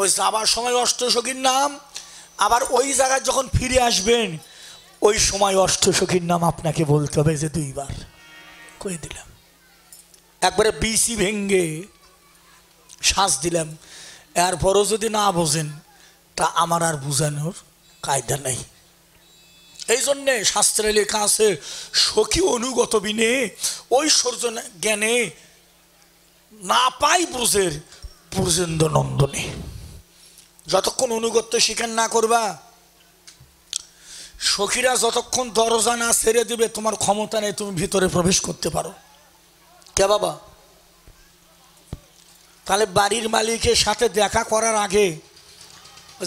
ওই যাবার সময় অষ্টসখীর নাম, আবার ওই জায়গায় যখন ফিরে আসবেন ওই সময় অষ্টসখীর নাম আপনাকে বলতে হবে যে 2 বার। কয়ে দিলাম, একবারে বিসি ভেঙ্গে শ্বাস দিলাম। এরপরও যদি না বোঝেন তা আমার আর বোঝানোর কায়দা নেই। এই জন্যে শাস্ত্রে লেখা আছে, সখী অনুগত বিনে ঐশ্বর্য জ্ঞানে না পাই ব্রজের ব্রজেন্দ্র নন্দনে। যতক্ষণ অনুগত্য স্বীকার না করবা, সখীরা যতক্ষণ দরজা না ছেড়ে দিবে তোমার ক্ষমতা নেই তুমি ভিতরে প্রবেশ করতে পারো। কে বাবা? তাহলে বাড়ির মালিকের সাথে দেখা করার আগে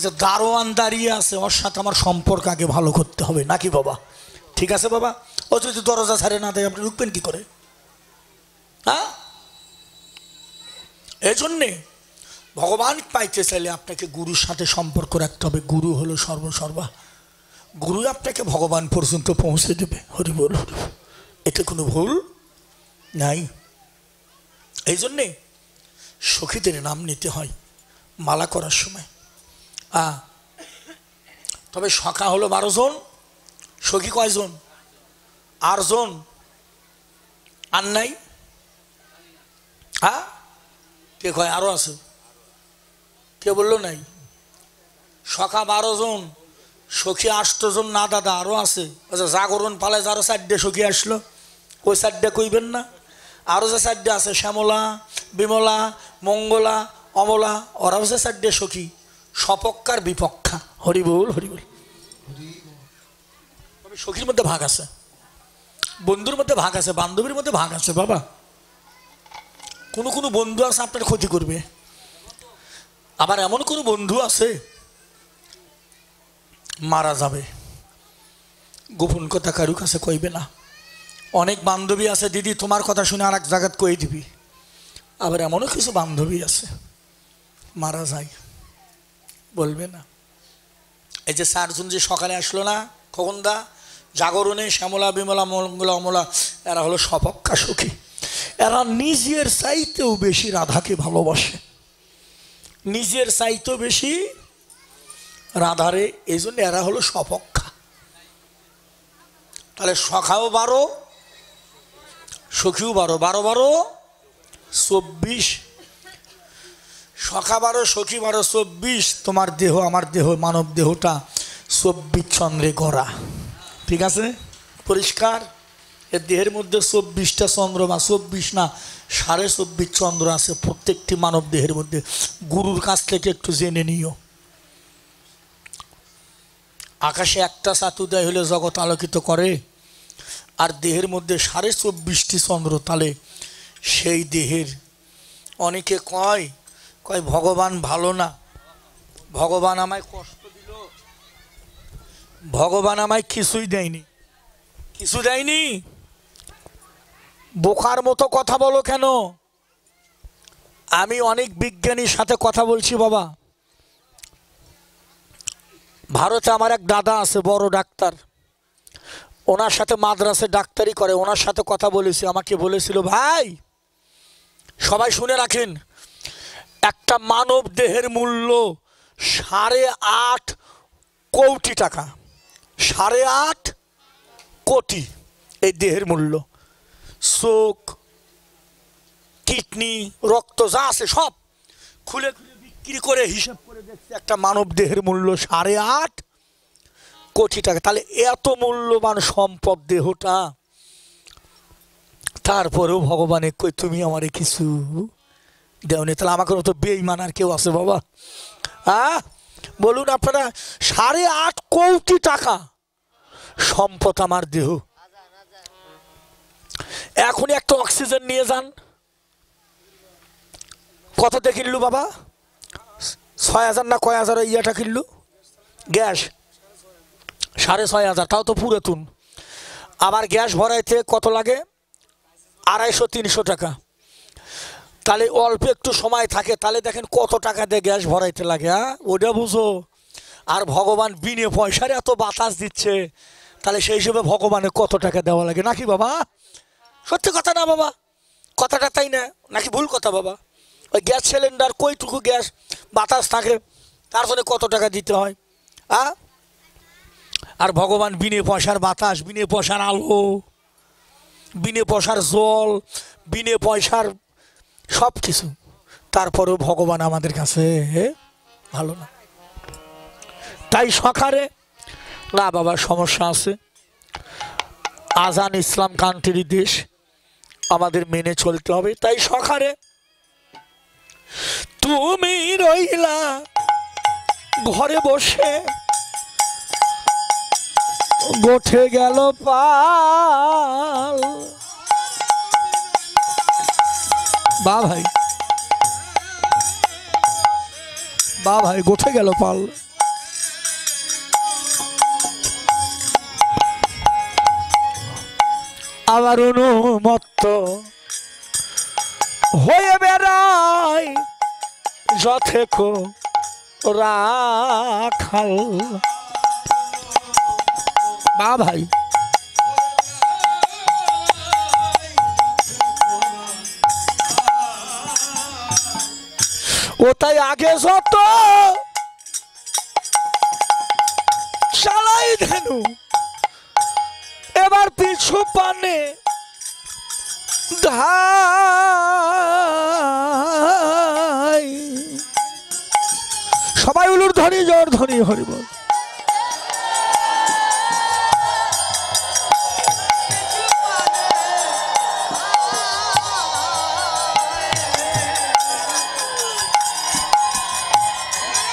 যে দারোয়ান দাঁড়িয়ে আছে ওর সাথে আমার সম্পর্ক আগে ভালো করতে হবে, নাকি বাবা? ঠিক আছে বাবা? ও যদি দরজা ছাড়ে না দেয় আপনি ঢুকবেন কি করে? হ্যাঁ, এই জন্যে ভগবান পাইতে চাইলে আপনাকে গুরুর সাথে সম্পর্ক রাখতে হবে। গুরু হলো সর্বসর্বা, গুরু আপনাকে ভগবান পর্যন্ত পৌঁছে দেবে। হরি বল, হরি বল, এতে কোনো ভুল নাই। এই জন্যে সখীদের নাম নিতে হয় মালা করার সময়। তবে সখা হলো 12 জন, সখী কয়জন? 8 জন। আর নাই? হ্যাঁ, কে কয় আরো আছে? কে বললো নাই? সখা 12 জন, সখী 8 জন। না দাদা আরো আছে। আচ্ছা, জাগরণ পালায় আরো 4টে সখী আসলো, ওই 4টে কইবেন না? আরো যে 4টে আছে, শ্যামলা, বিমলা, মঙ্গলা, অমলা, ওরাও যে 4টে সখী, সপক্ষার বিপক্ষা। হরি বল, হরি বল। তবে সখীর মধ্যে ভাগ আছে, বন্ধুর মধ্যে ভাগ আছে, বান্ধবীর মধ্যে ভাগ আছে বাবা। কোনো কোনো বন্ধু আছে আপনার ক্ষতি করবে, আবার এমন কোনো বন্ধু আছে মারা যাবে, গোপন কথা কারু কাছে কইবে না। অনেক বান্ধবী আছে দিদি তোমার কথা শুনে আর এক জায়গায় কই দিবি। আবার এমনও কিছু বান্ধবী আছে মারা যায় বলবে না। এই যে 4 জন যে সকালে আসলো না খোকনদা, জাগরণে, শ্যামলা, বিমলা, মঙ্গলা, অমলা, এরা হলো সপক্ষা সখী। এরা নিজের চাইতেও বেশি রাধাকে ভালোবাসে, নিজের চাইতেও বেশি রাধারে। এই জন্য এরা হলো সপক্ষা। তাহলে সখাও 12, সখীও 12, 12 12 24। সখা 12, সখী 12, 24। তোমার দেহ আমার দেহ, মানব দেহটা 24 চন্দ্রে গড়া। ঠিক আছে, পরিষ্কার? এর দেহের মধ্যে 24টা চন্দ্র, বা 24 না 24.5 চন্দ্র আছে প্রত্যেকটি মানব দেহের মধ্যে। গুরুর কাছ থেকে একটু জেনে নিও। আকাশে একটা চাতুদয় হলে জগৎ আলোকিত করে, আর দেহের মধ্যে 24.5টি চন্দ্র। তাহলে সেই দেহের অনেকে কয় ভগবান ভালো না, ভগবান আমায় কষ্ট দিল, ভগবান আমায় কিছুই দেয়নি। কিছু দেয়নি? বোকার মতো কথা বলো কেন? আমি অনেক বিজ্ঞানীর সাথে কথা বলছি বাবা। ভারতে আমার এক দাদা আছে, বড় ডাক্তার, ওনার সাথে মাদ্রাসে ডাক্তারি করে, ওনার সাথে কথা বলেছি। আমাকে বলেছিল, ভাই সবাই শুনে রাখেন, একটা মানব দেহের মূল্য 8.5 কোটি টাকা। 8.5 কোটি এই দেহের মূল্য। চোখ, কিডনি, রক্ত যা আছে সব খুলে খুলে বিক্রি করে হিসাব করে দেখছি একটা মানব দেহের মূল্য 8.5 কোটি টাকা। তাহলে এত মূল্যবান সম্পদ দেহটা, তারপরেও ভগবানের কই তুমি আমারে কিছু দেওনি। তাহলে আমাকে তো বেঈমান আর কেউ আছে বাবা? হ্যাঁ বলুন আপনারা, 8.5 কোটি টাকা সম্পদ আমার দেহ। এখনই একটা অক্সিজেন নিয়ে যান, কত দিয়ে কিনলু বাবা? 6,000 না কয় হাজার ইয়েটা কিনলু গ্যাস? 6,500। তাও তো পুরাতন। আবার গ্যাস ভরাইতে কত লাগে? 250-300 টাকা। তাহলে অল্প একটু সময় থাকে, তাহলে দেখেন কত টাকা দিয়ে গ্যাস ভরাইতে লাগে। হ্যাঁ, ওটা বুঝো। আর ভগবান বিনে পয়সার এত বাতাস দিচ্ছে, তাহলে সেই হিসেবে ভগবানের কত টাকা দেওয়া লাগে, নাকি বাবা? সত্যি কথা না বাবা? কথাটা তাই না, নাকি ভুল কথা বাবা? ওই গ্যাস সিলিন্ডার কইটুকু গ্যাস বাতাস থাকে, তার জন্য কত টাকা দিতে হয়। আর ভগবান বিনে পয়সার বাতাস, বিনে পয়সার আলো, বিনে পয়সার জল, বিনে পয়সার সব কিছু, তারপরেও ভগবান আমাদের কাছে ভালো না। তাই সকারে না বাবা সমস্যা আছে, আজান ইসলাম কান্ট্রির দেশ, আমাদের মেনে চলতে হবে। তাই সকারে তুমি রইলা ঘরে বসে, গোঠে গেল পাল। বা ভাই, বা ভাই, গোঠে গেল পাল। আবার অনুমত্ত হয়ে বেড়ায় যথেক রাখাল। বা ভাই, ও তাই আগে যত চালাই ধেনু, এবার পিছু পানে ধাই। সবাই উলুর ধ্বনি, জোর ধ্বনি, হরিবল।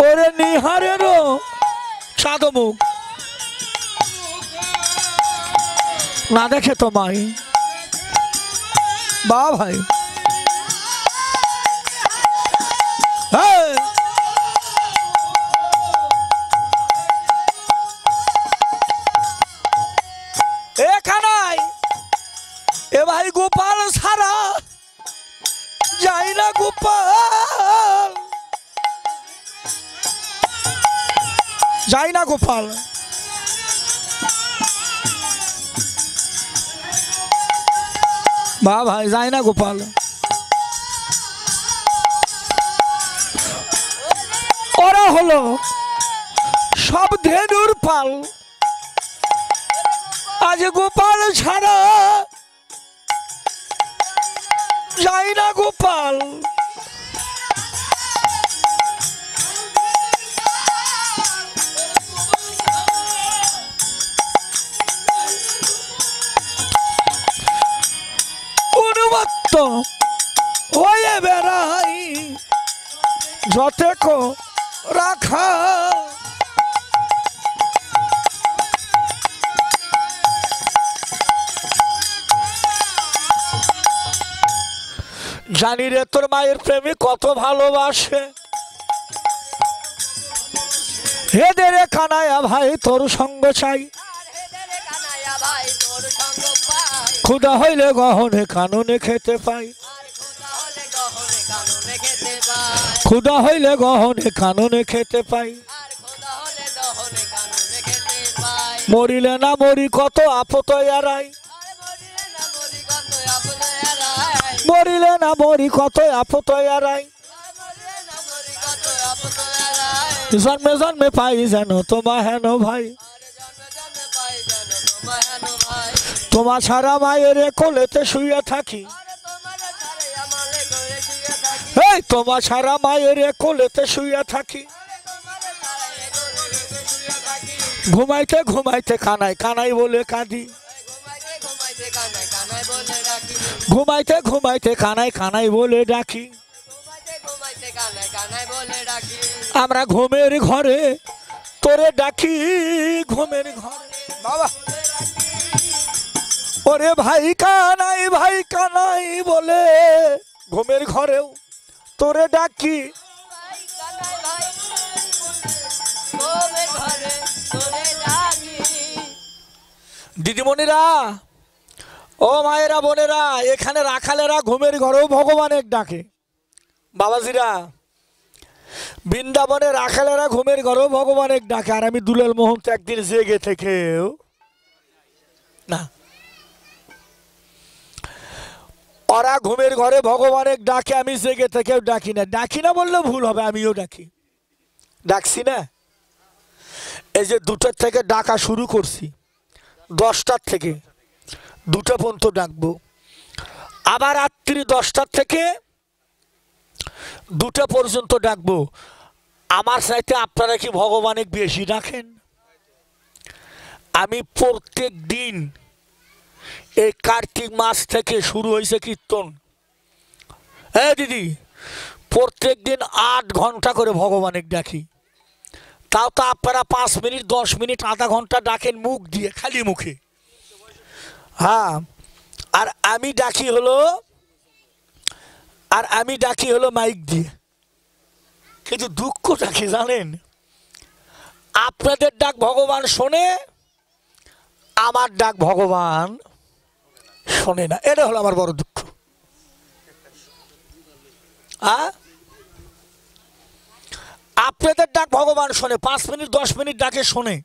ওরে নিহারেরও চাঁদমুখ না দেখে তোমায়। বা ভাই, এখানাই এ ভাই গোপাল ছাড়া যাই না, গোপাল যাই না, গোপাল। বা ভাই, যাই না গোপাল। ওরা হলো সব ধেনুর পাল, আজ গোপাল ছাড়া যাই না, গোপাল। অনুমত্ত হয়ে বেড়াই যথেক রাখা। জানি রে তোর মায়ের প্রেমী কত ভালোবাসে, হেদে রে কানায়া ভাই তোর সঙ্গ চাই। ক্ষুধা হইলে গহনে কাননে খেতে পাই, ক্ষুধা হইলে গহনে কাননে খেতে পাই। মরিলে না মরি কত আপত এড়াই, মরিলে না মরি কত আপত এড়াই। জন্মে জন্মে পাই যেন তোমা হেন ভাই, তোমা ছাড়া মায়ের কোলেতে শুয়ে থাকি। এই তোমা ছাড়া মায়ের কোলেতে শুয়ে থাকি। ঘুমাইতে ঘুমাইতে কানাই কানাই বলে কাঁদি, ঘুমাইতে ঘুমাইতে কানাই কানাই বলে ডাকি। আমরা ঘুমের ঘরে তোরে ডাকি, ঘুমের ঘরে। বাবা, ওরে ভাই কানাই বলে ঘুমের ঘরেও তোরে ডাকি। দিদিমণিরা, ও মায়েরা, বোনেরা, এখানে রাখালেরা ঘুমের ঘরেও ভগবানের ডাকে। বাবাজিরা, বৃন্দাবনে রাখালেরা ঘুমের ঘরেও ভগবানের ডাকে। আর আমি দুলাল মোহন তো একদিন জেগে থেকেও না। ওরা ঘুমের ঘরে ভগবানের ডাকে, আমি জেগে থেকেও ডাকি না। ডাকি না বললে ভুল হবে, আমিও ডাকি, ডাকছি না। এই যে 2টার থেকে ডাকা শুরু করছি, 10টার থেকে 2টা পর্যন্ত ডাকবো, আবার রাত্রি 10টার থেকে 2টা পর্যন্ত ডাকবো। আমার চাইতে আপনারা কি ভগবানের বেশি ডাকেন? আমি প্রত্যেক দিন, এই কার্তিক মাস থেকে শুরু হয়েছে কীর্তন, হ্যাঁ দিদি, প্রত্যেক দিন 8 ঘন্টা করে ভগবানের ডাকি। তাও তো আপনারা 5 মিনিট 10 মিনিট আধা ঘন্টা ডাকেন মুখ দিয়ে, খালি মুখে। হ্যাঁ, আর আমি ডাকি হলো মাইক দিয়ে। কিন্তু দুঃখটা কি জানেন? আপনাদের ডাক ভগবান শোনে, আমার ডাক ভগবান শোনে না। এটা হলো আমার বড় দুঃখ। আপনাদের ডাক ভগবান শোনে, 5 মিনিট 10 মিনিট ডাকে শোনে,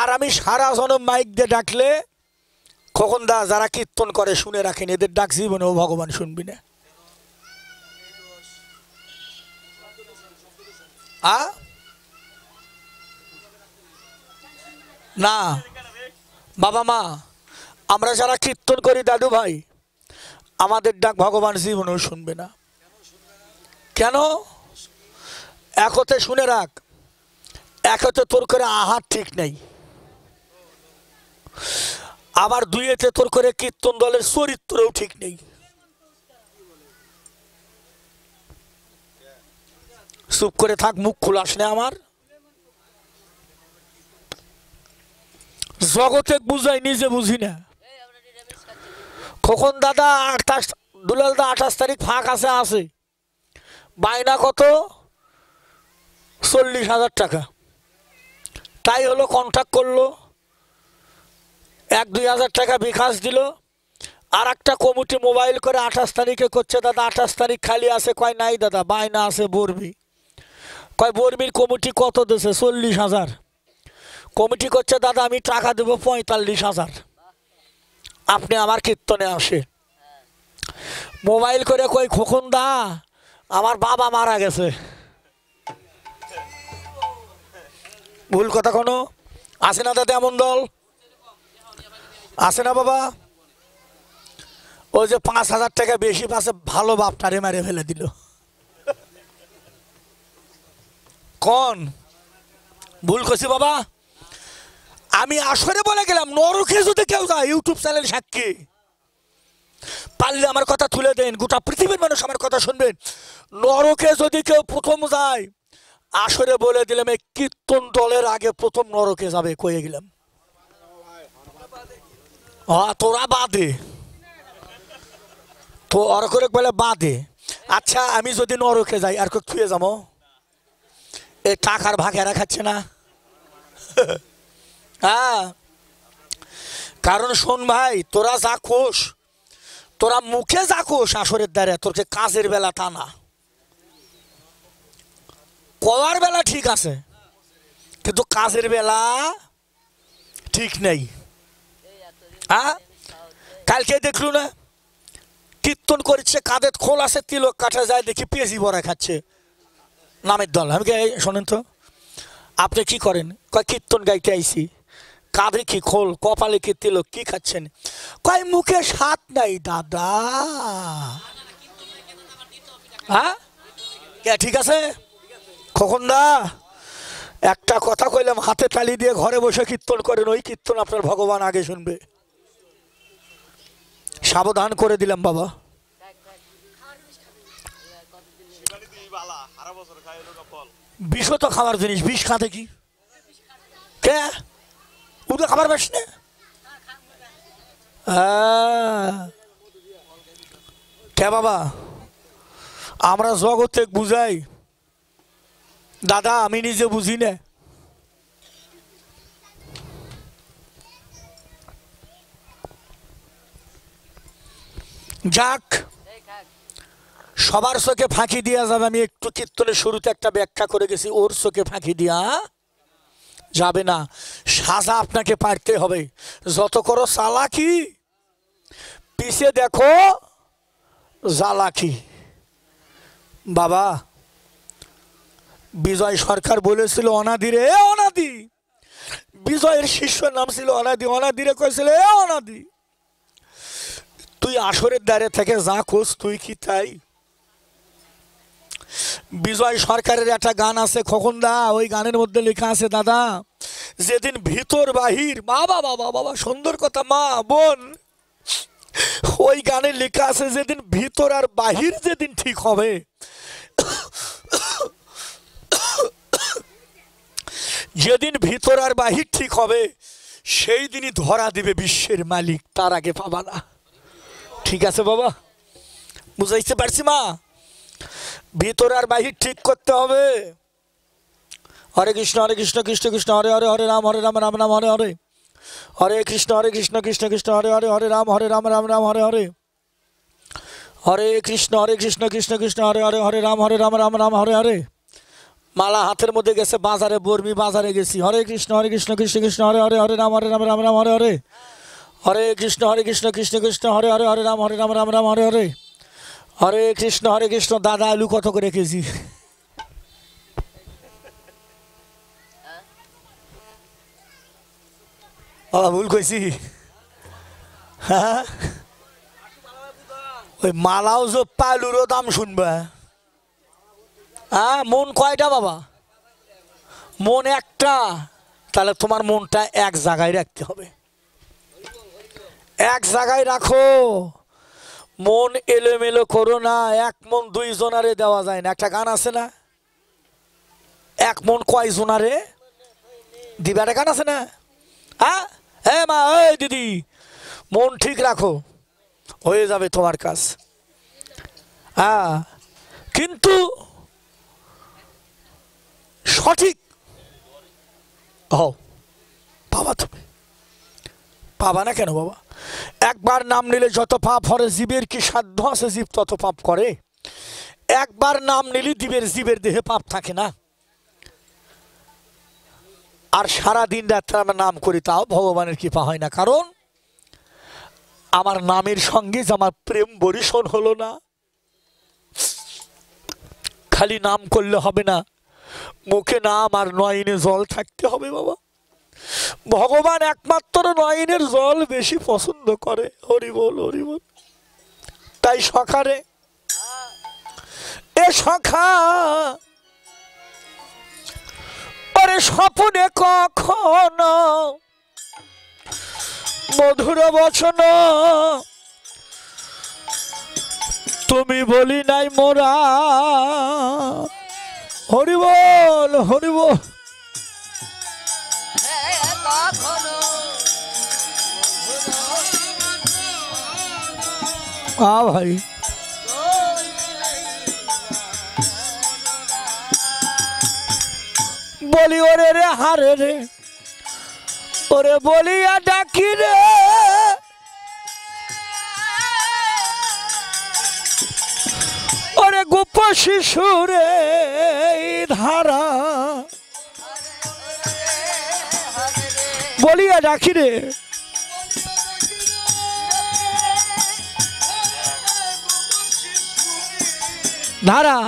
আর আমি সারা জনম মাইক দিয়ে ডাকলে, খোকন দা যারা কীর্তন করে শুনে রাখেন, এদের ডাক জীবনেও ভগবান শুনবি না। না বাবা মা, আমরা যারা কীর্তন করি দাদু ভাই, আমাদের ডাক ভগবান জীবনেও শুনবে না। কেন? একতে শুনে রাখ, একতে তোর করে আহার ঠিক নেই, আবার 2-এতে তোর করে কীর্তন দলের চরিত্রও ঠিক নেই। চুপ করে থাক, মুখ খুলাস না। আমার জগতে বুঝাই, নিজে বুঝি না। খোকন দাদা 28, দুলাল দা 28 তারিখ ফাঁক আছে, বায়না কত? 40,000 টাকা। তাই হলো, কন্ট্যাক্ট করলো, 1-2 হাজার টাকা বিকাশ দিল। আর একটা কমিটি মোবাইল করে 28 তারিখে করছে, দাদা 28 তারিখ খালি আছে। কয় নাই দাদা, বায়না আছে বর্মি। কয় বর্মির কমিটি কত দিয়েছে? 40,000। কমিটি করছে, দাদা আমি টাকা দেবো 45,000, আপনি আমার কীর্তনে আসে। মোবাইল করে কই, খোকন দা আমার বাবা মারা গেছে। ভুল কথা কোনো আছে না দাদা? এমন দল আছে না বাবা? ওই যে 5,000 টাকা বেশি পাশে, ভালো বাপটারে মারে ফেলে দিল। কোন ভুল করছি বাবা? আমি আসরে বলে গেলাম, নরকে যদি কেউ যায়, ইউটিউব চ্যানেল সাক্ষী, পারলে আমার কথা তুলে দেন, গোটা পৃথিবীর মানুষ আমার কথা শুনবেন। নরকে যদি কেউ প্রথম যায়, আসরে বলে দিলাম, এই কীর্তন দলের আগে প্রথম নরকে যাবে, কয়ে গেলাম। তোরা বাদে তো, আর করে বলে বাদে। আচ্ছা, আমি যদি নরকে যাই, আর কেউ থুয়ে যাবো? এই টাকার ভাগ এরা খাচ্ছে না? হ্যাঁ, কারণ শোন ভাই, তোরা যা খোস, তোরা মুখে যা খোস আসরের দ্বারে, তোর যে কাজের বেলা তা না। কওয়ার বেলা ঠিক আছে, কিন্তু কাজের বেলা ঠিক নেই। হ্যাঁ, কালকে দেখলু না, কীর্তন করছে, কাঁধে খোল আছে, তিলক কাটা যায়, দেখি পেঁয়াজি বড়া খাচ্ছে নামের দল। আমি শোনেন তো, আপনি কি করেন? কয় কীর্তন গাইতে আইছি। কাঁধে কি খোল, কপালে কি তিলক, কি খাচ্ছেন? কয় মুখে স্বাদ নাই দাদা। হ্যাঁ, ঠিক আছে খোকন দা, একটা কথা কইলাম, হাতে তালি দিয়ে ঘরে বসে কীর্তন করেন, ওই কীর্তন আপনার ভগবান আগে শুনবে। সাবধান করে দিলাম বাবা। বিষ তো খাবার জিনিস, বিষ খাতে কি কে ওটা খাবার বেশ না? কে বাবা, আমরা জগতে বুঝাই দাদা, আমি নিজে বুঝি না। যাক, সবার চোখে ফাঁকি দিয়া যাবে। আমি একটু কীর্তনের শুরুতে একটা ব্যাখ্যা করে গেছি, ওর চোখে ফাঁকি দিয়া যাবে না। সাজা আপনাকে পারতে হবে। যত করো চালাকি, পিছে দেখো জ্বালা কি বাবা? বিজয় সরকার বলেছিল অনাদি রে অনাদি, বিজয়ের শিষ্যের নাম ছিল অনাদি, অনাদি রে কইছিল এ অনাদি তুই আসরের দ্বারে থেকে যা খোঁজ তুই কি তাই? বিজয় সরকারের একটা গান আছে খোকনদা, ওই গানের মধ্যে লেখা আছে দাদা, যেদিন ভিতর বাহির, বাবা বাবা বাবা সুন্দর কথা মা বোন, ওই গানে লেখা আছে যেদিন ভিতর আর বাহির যেদিন ঠিক হবে, যেদিন ভিতর আর বাহির ঠিক হবে সেই দিনই ধরা দিবে বিশ্বের মালিক, তার আগে পাবা না। ঠিক আছে বাবা, বুঝাইতে পারছি মা? ভিতর আর বাহির ঠিক করতে হবে। হরে কৃষ্ণ কৃষ্ণ কৃষ্ণ হরে হরে, হরে রাম রাম রাম হরে হরে, হরে কৃষ্ণ কৃষ্ণ কৃষ্ণ হরে হরে, হরে রাম রাম রাম হরে হরে, হরে কৃষ্ণ কৃষ্ণ কৃষ্ণ হরে হরে, হরে রাম রাম রাম হরে হরে। মালা হাতের মধ্যে গেছে বাজারে, বর্মি বাজারে গেছি। হরে কৃষ্ণ কৃষ্ণ কৃষ্ণ হরে হরে, হরে রাম রাম রাম হরে হরে, হরে কৃষ্ণ কৃষ্ণ কৃষ্ণ হরে হরে, হরে রাম রাম রাম হরে হরে, হরে কৃষ্ণ। দাদা আলু কত করে কেজি? ভুল কইছি? হ্যাঁ, ওই মালাও যে পালুরও দাম শুনবে। হ্যাঁ, মন কয়টা বাবা? মন একটা। তাহলে তোমার মনটা এক জায়গায় রাখতে হবে, এক জায়গায় রাখো। মন এলোমেলো করো না। এক মন দুই জনারে দেওয়া যায় না, একটা গান আছে না, এক মন কয় জনারে দিবে, একটা গান আছে না? হ্যাঁ হ্যাঁ মা, ওই দিদি মন ঠিক রাখো, হয়ে যাবে তোমার কাজ। হ্যাঁ, কিন্তু সঠিক হও। বাবা তুমি পাবা না কেন বাবা? একবার নাম নিলে যত পাপ হরে, জীবের কি সাধ্য আছে জীব তত পাপ করে? একবার নাম নিলে জীবের দেহে পাপ থাকে না। আর সারা দিন রাত্রে আমরা নাম করি, তাও ভগবানের কৃপা হয় না। কারণ আমার নামের সঙ্গে যে আমার প্রেম বরিশন হলো না। খালি নাম করলে হবে না, মুখে নাম আর নয়নে জল থাকতে হবে বাবা। ভগবান একমাত্র নয়নের জল বেশি পছন্দ করে। হরি বল হরি বল। তাই সখারে এ সখা, ওরে স্বপ্নে কখনো মধুর বচন তুমি বলি নাই মোরা। হরি বল হরি বল। ভাই বলি ওরে রে হারে রে, ওরে বলিয়া ডাকি রে, ওরে গোপ শিশুরে ধারা বলিয়া ডাকি রে, ধারা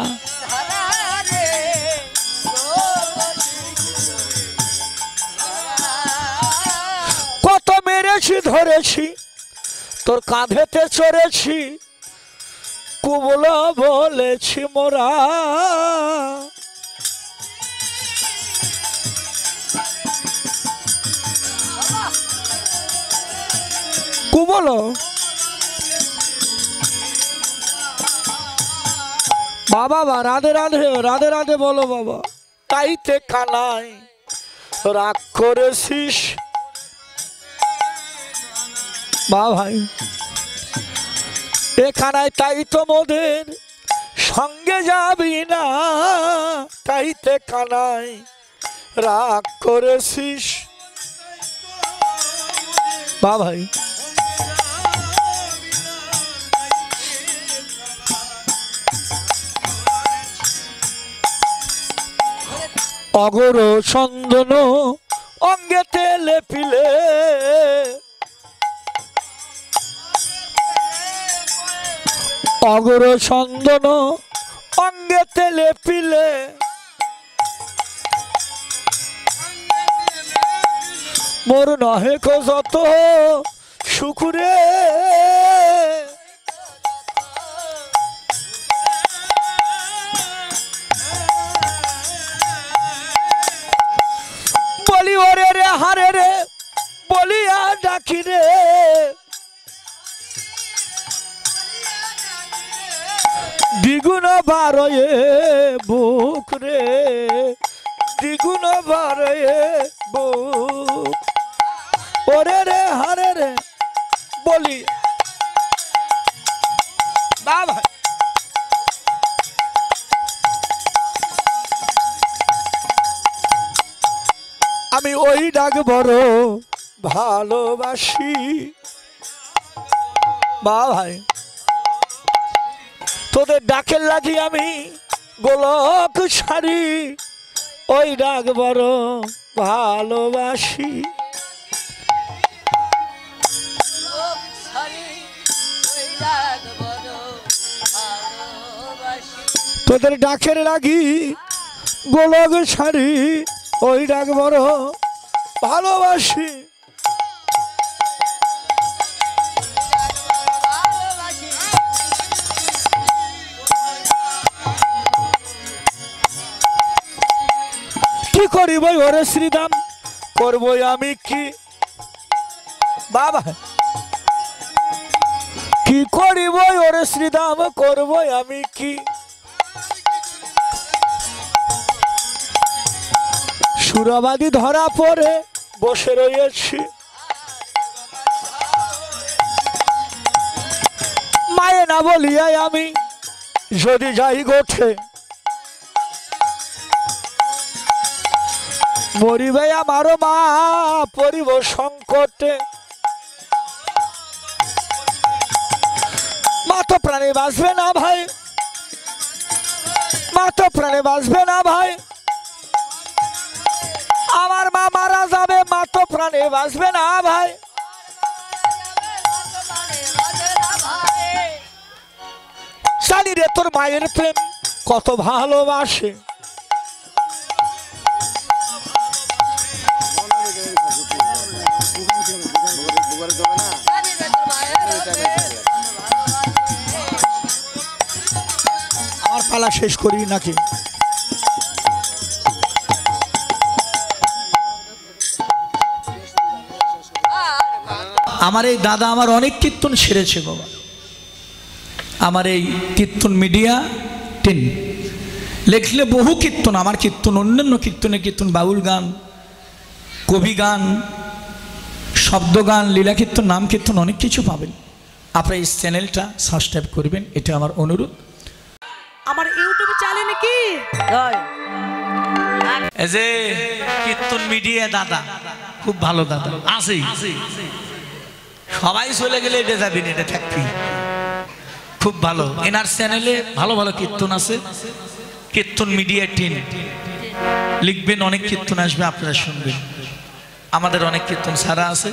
কত মেরেছি ধরেছি, তোর কাঁধেতে চড়েছি, কুবলা বলেছি মোরা। কুবল বাবা বা রাধে রাধে রাধে রাধে বলো বাবা। তাইতে কানাই রাগ করেছিস বা ভাই, এখানায় তাই তো মোদের সঙ্গে যাবি না, তাইতে কানাই রাগ করেছিস বা ভাই। অগর চন্দন অঙ্গেতে লেপিলে, অগর চন্দন অঙ্গে তেলে পিলে মোর নহে কো যত শুকুরে বলি ওরে রে হারে রে বলিয়া ডাকি রে দ্বিগুণ বারয়ে বুক রে দ্বিগুণ বারয়ে বুক ওরে রে হারে রে বলি বাবা আমি ওই ডাক বড় ভালোবাসি বা ভাই তোদের ডাকের লাগি আমি গোলক সারি ওই ডাক বড় ভালোবাসি তোদের ডাকের লাগি গোলক সারি ওই ডাক বড় ভালোবাসি কি করিব ওরে শ্রীদাম করবো আমি কি বাবা কি করিব ওরে শ্রীদাম করবো আমি কি সুরবাদী ধরা পড়ে বসে রয়েছি মায়ে না বলিয়াই আমি যদি যাই গোঠে মরিবে আমারও মা পরিব সংকটে মা তো প্রাণে বাঁচবে না ভাই মা তো প্রাণে বাঁচবে না ভাই আমার মা মারা যাবে মা তো প্রাণে বাঁচবে না ভাই জানি রে তোর মায়ের প্রেম কত ভালোবাসে আমার পালা শেষ করি নাকি আমার এই দাদা আমার অনেক কীর্তন সেরেছে বাবা আমার এই কীর্তন মিডিয়া 10 লেখলে বহু কীর্তন আমার কীর্তন অন্যান্য কীর্তনে কীর্তন বাউল গান কবি গান শব্দ গান লীলা কীর্তন নাম কীর্তন অনেক কিছু পাবেন আপনারা এই চ্যানেলটা সাবস্ক্রাইব করবেন এটা আমার অনুরোধ আমার ইউটিউব চ্যানেল কি এই যে কীর্তন মিডিয়া দাদা খুব ভালো দাদা আছে সবাই চলে গেলে এটা যাবি না এটা থাকবি খুব ভালো এনার চ্যানেলে ভালো ভালো কীর্তন আছে কীর্তন মিডিয়া 10 লিখবেন অনেক কীর্তন আসবে আপনারা শুনবেন আমাদের অনেক কীর্তন ছাড়া আছে